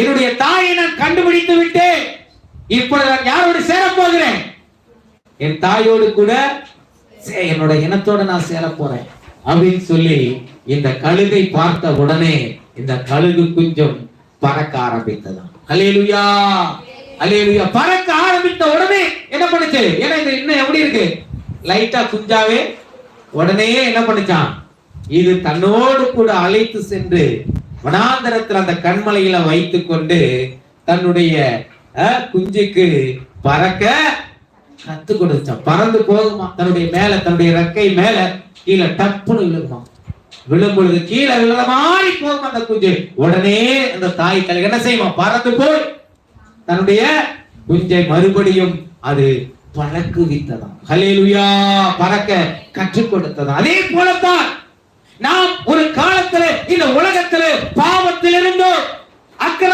என்னுடைய தாயை நான் கண்டுபிடித்து விட்டேன், இப்பொழுது நான் யாரோடு சேர போகிறேன்? என் தாயோடு கூட என்னோட இனத்தோட நான் சேர போறேன் அப்படின்னு சொல்லி இந்த கழுகை பார்த்த உடனே இந்த கழுகு குஞ்சம் பறக்க ஆரம்பித்ததாம். அல்லேலூயா, அல்லேலூயா. பறக்க ஆரம்பித்த உடனே என்ன பண்ணுச்சு? ஏன்னா இது இன்னும் எப்படி இருக்கு, லைட்டா குஞ்சாவே. உடனே என்ன பண்ணுச்சான்? இது தன்னோடு கூட அழைத்து சென்று வனாந்தரத்தில் அந்த கண்மலையில வைத்துக் கொண்டு தன்னுடைய குஞ்சுக்கு பறக்க கத்து கொடுத்தான். பறந்து போகுமா, தன்னுடைய மேல, தன்னுடைய ரெக்கை மேல கீழே டப்புன்னு விழுகுமா. விழும்பொழுது கீழே விழுற மாதிரி போகும் அந்த குஞ்சு. உடனே அந்த தாய் கழுகு என்ன செய்யுமா? பறந்து போய் தன்னுடைய குஞ்சை மறுபடியும் அது பறக்குவித்ததாம். ஹல்லேலூயா, பறக்க கற்றுக் கொடுத்ததாம். அதே போலத்தான் நாம் ஒரு காலத்துல இந்த உலகத்துல பாவத்தில் இருந்தோம், அக்கிரம